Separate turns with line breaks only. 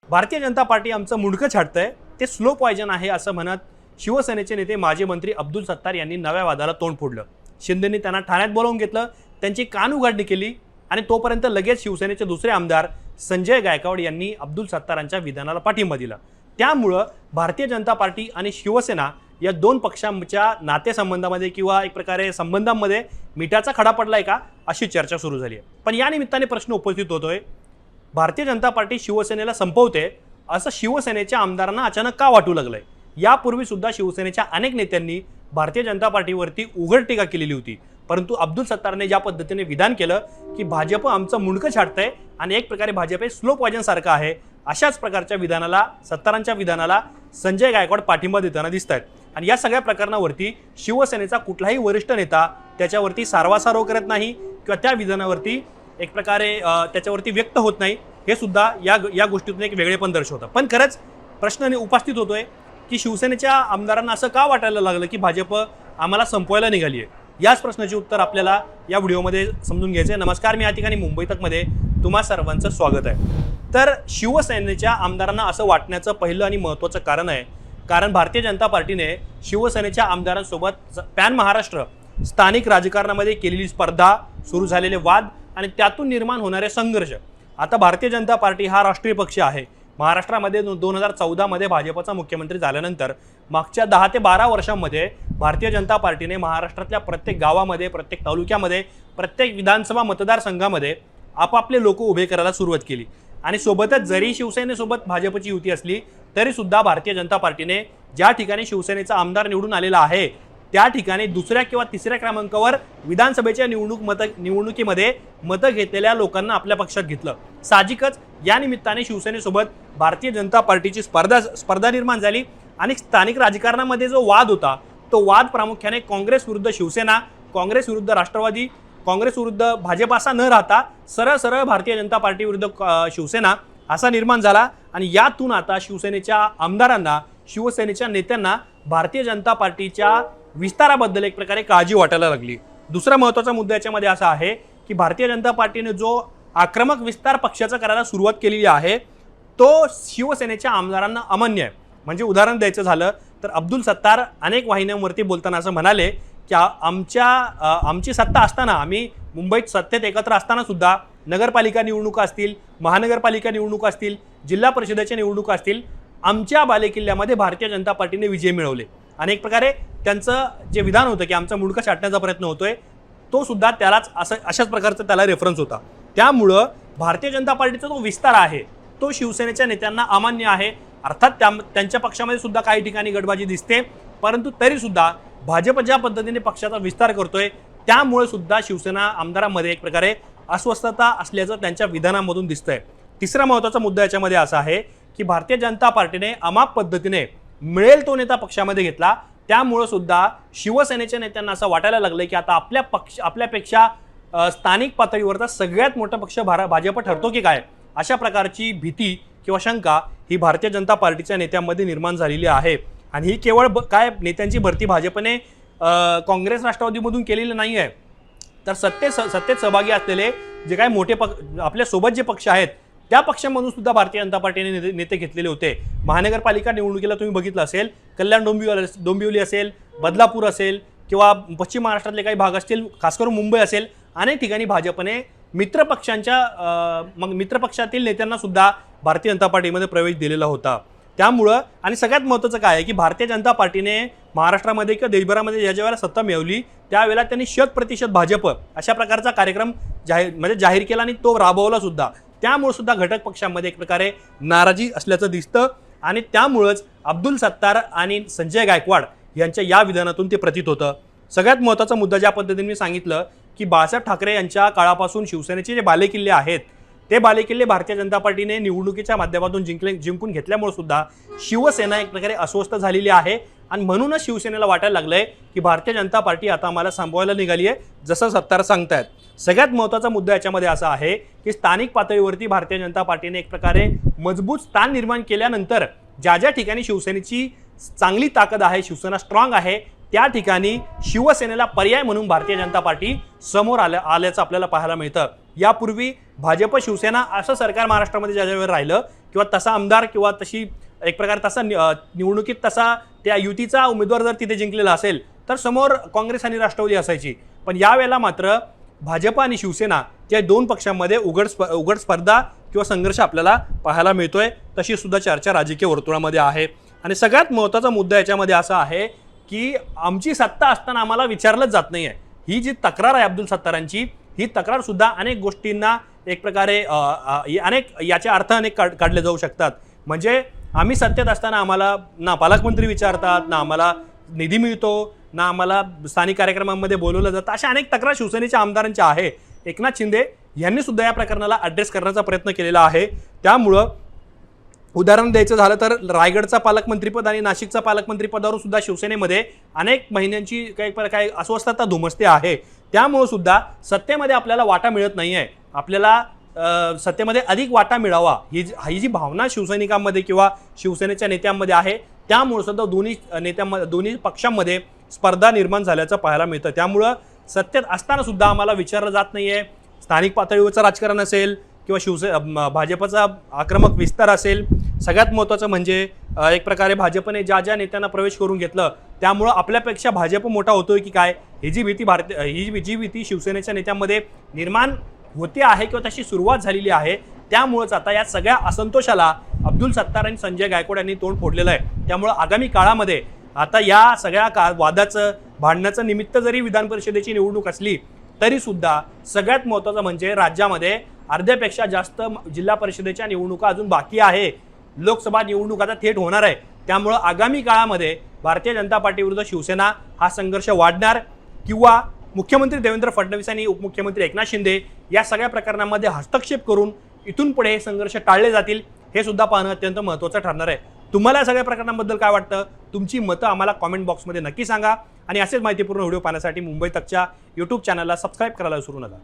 Bharatiya Janata party आमचं मुंडकं छाटतंय, ते slow poison आहे असं म्हणत शिवसेनेचे नेते माजी मंत्री अब्दुल सत्तार यांनी नव्या वादाला तोंड फोडलं। शिंदेंनी त्यांना ठाण्यात बोलावून घेतलं, त्यांची कान उघडणी केली आणि तोपर्यंत लगेच शिवसेनेचे दुसरे आमदार संजय गायकवाड यांनी अब्दुल सत्तारांच्या विधानाला पाठिंबा दिला। त्यामुळे भारतीय जनता पार्टी आणि शिवसेना या दोन पक्षांच्या नातेसंबंधामध्ये किंवा एक प्रकारे संबंधांमध्ये मिठाचा खडा पडलाय का अशी चर्चा सुरू झाली आहे। पण या निमित्ताने प्रश्न उपस्थित होतोय, भारतीय जनता पार्टी शिवसेनेला संपवते असं शिवसेनेच्या आमदारांना अचानक का वाटू लागलंय? यापूर्वी सुद्धा शिवसेनेच्या अनेक नेत्यांनी भारतीय जनता पार्टीवरती उघड टीका केलेली होती, परंतु अब्दुल सत्तारने ज्या पद्धतीने विधान केलं की भाजप आमचं मुंडकं छाटतंय आणि एक प्रकारे भाजप हे स्लो पॉयझन सारखं आहे, अशाच प्रकारच्या विधानाला सत्तारांच्या विधानाला संजय गायकवाड पाठिंबा देताना दिसत आहेत। आणि या सगळ्या प्रकरणावरती शिवसेनेचा कुठलाही वरिष्ठ नेता त्याच्यावरती सारवासारव करत नाही किंवा त्या विधानावरती एक प्रकारे त्याच्यावरती व्यक्त होत नाही, हे सुद्धा या गोष्टीतून एक वेगळेपण दर्शवतं। पण खरंच प्रश्न उपस्थित होतोय की शिवसेनेच्या आमदारांना असं का वाटायला लागलं की भाजप आम्हाला संपवायला निघाली आहे? याच प्रश्नाचे उत्तर आपल्याला या व्हिडिओमध्ये समजून घ्यायचे आहे। नमस्कार, मी या ठिकाणी मुंबई तकमध्ये तुम्हा सर्वांचं स्वागत आहे। तर शिवसेनेच्या आमदारांना असं वाटण्याचं पहिलं आणि महत्त्वाचं कारण आहे, कारण भारतीय जनता पार्टीने शिवसेनेच्या आमदारांसोबत पॅन महाराष्ट्र स्थानिक राजकारणामध्ये केलेली स्पर्धा, सुरू झालेले वाद आणि त्यातून निर्माण होणारे संघर्ष। आता भारतीय जनता पार्टी हा राष्ट्रीय पक्ष आहे। महाराष्ट्रामध्ये 2014 मध्ये भाजपचा मुख्यमंत्री झाल्यानंतर मागच्या 10 ते 12 वर्षांमध्ये भारतीय जनता पार्टीने महाराष्ट्रातल्या प्रत्येक गावामध्ये, प्रत्येक तालुक्यामध्ये, प्रत्येक विधानसभा मतदारसंघामध्ये आपापले लोक उभे करायला सुरुवात केली। आणि सोबतच जरी शिवसेनेसोबत भाजपची युती असली तरी सुद्धा भारतीय जनता पार्टीने ज्या ठिकाणी शिवसेनेचा आमदार निवडून आलेला आहे त्या ठिकाणी दुसऱ्या किंवा तिसऱ्या क्रमांकावर विधानसभेच्या निवडणुकीमध्ये मतं घेतलेल्या लोकांना आपल्या पक्षात घेतलं। साहजिकच या निमित्ताने शिवसेनेसोबत भारतीय जनता पार्टीची स्पर्धा निर्माण झाली आणि स्थानिक राजकारणामध्ये जो वाद होता तो वाद प्रामुख्याने काँग्रेस विरुद्ध शिवसेना, काँग्रेस विरुद्ध राष्ट्रवादी, काँग्रेस विरुद्ध भाजप असा न राहता सरळ सरळ भारतीय जनता पार्टी विरुद्ध शिवसेना असा निर्माण झाला। आणि यातून आता शिवसेनेच्या आमदारांना, शिवसेनेच्या नेत्यांना भारतीय जनता पार्टीच्या विस्ताराबद्दल एक प्रकारे काळजी वाटायला लागली। दुसरा महत्त्वाचा मुद्दा याच्यामध्ये असा आहे की भारतीय जनता पार्टीने जो आक्रमक विस्तार पक्षाचा करायला सुरुवात केलेली आहे तो शिवसेनेच्या आमदारांना अमान्य आहे। म्हणजे उदाहरण द्यायचं झालं तर अब्दुल सत्तार अनेक वाहिन्यांवरती बोलताना असं म्हणाले की आमची सत्ता असताना, आम्ही मुंबईत सत्तेत एकत्र असताना सुद्धा नगरपालिका निवडणुका असतील, महानगरपालिका निवडणुका असतील, जिल्हा परिषदेच्या निवडणुका असतील, आमच्या बालेकिल्ल्यामध्ये भारतीय जनता पार्टीने विजय मिळवले। आणि एक प्रकारे त्यांचं जे विधान होतं की आमचा मुंडकं छाटण्याचा प्रयत्न होतोय तो सुद्धा त्यालाच अशाच प्रकारचा त्याला रेफरन्स होता। त्यामुळं भारतीय जनता पार्टीचा जो विस्तार आहे तो शिवसेनेच्या नेत्यांना अमान्य आहे। अर्थात त्यांच्या पक्षामध्ये सुद्धा काही ठिकाणी गडबाजी दिसते, परंतु तरी सुद्धा भाजप ज्या पद्धतीने पक्षाचा विस्तार करतोय त्यामुळे सुद्धा शिवसेना आमदारांमध्ये एक प्रकारे अस्वस्थता असल्याचं त्यांच्या विधानामधून दिसतंय। तिसरा महत्त्वाचा मुद्दा याच्यामध्ये असा आहे की भारतीय जनता पार्टीने अमाप पद्धतीने मिळेल तो नेता पक्षामध्ये घेतला, त्यामुळे सुद्धा शिवसेनेच्या नेत्यांना असं वाटायला लागलंय की आता आपल्यापेक्षा स्थानिक पातळीवरचा सगळ्यात मोठा पक्ष भाजप ठरतो की काय, अशा प्रकारची भीती किंवा शंका ही भारतीय जनता पार्टीच्या नेत्यांमध्ये निर्माण झालेली आहे। आणि ही केवळ काय नेत्यांची भरती भाजपने काँग्रेस राष्ट्रवादीमधून केलेली नाही आहे, तर सत्तेत सहभागी असलेले जे काही मोठे आपल्यासोबत जे पक्ष आहेत त्या पक्षांमधून सुद्धा भारतीय जनता पार्टीने नेते घेतलेले होते। महानगरपालिका निवडणुकीला तुम्ही बघितलं असेल, कल्याण डोंबिवली असेल, बदलापूर असेल किंवा पश्चिम महाराष्ट्रातले काही भाग असतील, खास करून मुंबई असेल, अनेक ठिकाणी भाजपने मित्रपक्षातील नेत्यांना सुद्धा भारतीय जनता पार्टीमध्ये प्रवेश दिलेला होता। त्यामुळं आणि सगळ्यात महत्त्वाचं काय आहे की भारतीय जनता पार्टीने महाराष्ट्रामध्ये किंवा देशभरामध्ये ज्या वेळेला सत्ता मिळवली त्यावेळेला त्यांनी 100% भाजप अशा प्रकारचा कार्यक्रम जाहीर केला आणि तो राबवला सुद्धा। त्यामुळे सुद्धा घटक पक्षांमध्ये एक प्रकारे नाराजी असल्याचं दिसतं आणि त्यामुळेच अब्दुल सत्तार आणि संजय गायकवाड यांच्या या विधानातून ते प्रतीत होतं। सगळ्यात महत्त्वाचा मुद्दा ज्या पद्धतीने मी सांगितलं की बाळासाहेब ठाकरे यांच्या काळापासून शिवसेनेचे जे बालेकिल्ले आहेत ते बालेकिल्ले भारतीय जनता पार्टीने निवडणुकीच्या माध्यमातून जिंकून घेतल्यामुळे सुद्धा शिवसेना एक प्रकारे अस्वस्थ झालेली आहे। आणि म्हणूनच शिवसेनेला वाटायला लागलंय की भारतीय जनता पार्टी आता आम्हाला संपवायला निघाली आहे, जसं सत्तार सांगतायत। सगळ्यात महत्त्वाचा मुद्दा याच्यामध्ये असा आहे की स्थानिक पातळीवरती भारतीय जनता पार्टीने एक प्रकारे मजबूत स्थान निर्माण केल्यानंतर ज्या ठिकाणी शिवसेनेची चांगली ताकद आहे, शिवसेना स्ट्रॉंग आहे, त्या ठिकाणी शिवसेनेला पर्याय म्हणून भारतीय जनता पार्टी समोर आल्याचं आपल्याला पाहायला मिळतं। यापूर्वी भाजप शिवसेना असं सरकार महाराष्ट्रामध्ये ज्या वेळेला राहिलं किंवा तसा आमदार किंवा तशी एक प्रकारे तसा निवडणुकीत तसा त्या युतीचा उमेदवार जर तिथे जिंकलेला असेल तर समोर काँग्रेस आणि राष्ट्रवादी असायची. पण यावेळेला मात्र भाजप आणि शिवसेना या दोन पक्षांमध्ये उघड स्पर्धा किंवा संघर्ष आपल्याला पाहायला मिळतोय. तशी सुद्धा चर्चा राजकीय वर्तुळामध्ये आहे. आणि सगळ्यात महत्त्वाचा मुद्दा याच्यामध्ये असा आहे की आमची सत्ता असताना आम्हाला विचारलंच जात नाही आहे. ही जी तक्रार आहे अब्दुल सत्तारांची, ही तक्रार सुद्धा अनेक गोष्टींना एक प्रकारे अनेक याचे अर्थ अनेक काढले जाऊ शकतात. म्हणजे आम्ही सत्तेत असताना आम्हाला ना पालकमंत्री विचारतात, ना आम्हाला निधी मिळतो, ना आम्हाला स्थानिक कार्यक्रमांमध्ये बोलवलं जातं. अशा अनेक तक्रार शिवसेनेच्या आमदारांच्या आहे. एकनाथ शिंदे यांनी सुद्धा या प्रकरणाला ॲड्रेस करण्याचा प्रयत्न केलेला आहे. त्यामुळं उदाहरण द्यायचं झालं तर रायगडचा पालकमंत्रीपद आणि नाशिकचा पालकमंत्रीपदावर सुद्धा शिवसेनेमध्ये अनेक महिन्यांची काही अस्वस्थता धुमसते आहे. त्यामुळं सुद्धा सत्तेमध्ये आपल्याला वाटा मिळत नाही आहे. आपल्याला सत्तेमध्ये अधिक वाटा मिळावा ही जी भावना शिवसैनिकांमध्ये किंवा शिवसेनेच्या नेत्यांमध्ये आहे. त्यामुळे सुद्धा दोन्ही पक्षांमध्ये स्पर्धा निर्माण झाल्याचं पाहायला मिळतं. त्यामुळं सत्तेत असताना सुद्धा आम्हाला विचारलं जात नाही आहे. स्थानिक पातळीवरचं राजकारण असेल किंवा भाजपचा आक्रमक विस्तार असेल, सगळ्यात महत्त्वाचं म्हणजे एक प्रकारे भाजपने ज्या नेत्यांना प्रवेश करून घेतलं त्यामुळं आपल्यापेक्षा भाजप मोठा होतोय की काय, ही जी भीती शिवसेनेच्या नेत्यांमध्ये निर्माण होते आहे किंवा तशी सुरुवात झालेली आहे. त्यामुळंच आता या सगळ्या असंतोषाला अब्दुल सत्तार आणि संजय गायकवाड यांनी तोंड फोडलेलं आहे. त्यामुळं आगामी काळामध्ये आता या सगळ्या वादाचं भांडण्याचं निमित्त जरी विधान परिषदेची निवडणूक असली तरी सुद्धा सगळ्यात महत्त्वाचं म्हणजे राज्यामध्ये अर्ध्यापेक्षा जास्त जिल्हा परिषदेच्या निवडणुका अजून बाकी आहे. लोकसभा निवडणूक आता थेट होणार आहे. त्यामुळं आगामी काळामध्ये भारतीय जनता पार्टी विरुद्ध शिवसेना हा संघर्ष वाढणार किंवा मुख्यमंत्री देवेंद्र फडणवीस आणि उपमुख्यमंत्री एकनाथ शिंदे या सगळ्या प्रकरणांमध्ये हस्तक्षेप करून इथून पुढे हे संघर्ष टाळले जातील, हे सुद्धा पाहणं अत्यंत महत्त्वाचं ठरणार आहे. तुम्हाला या सगळ्या प्रकरणांबद्दल काय वाटतं? तुमची मतं आम्हाला कॉमेंट बॉक्समध्ये नक्की सांगा. आणि असेच माहितीपूर्ण व्हिडिओ पाहण्यासाठी मुंबई तकच्या यूट्यूब चॅनलला सबस्क्राईब करायला विसरू नका.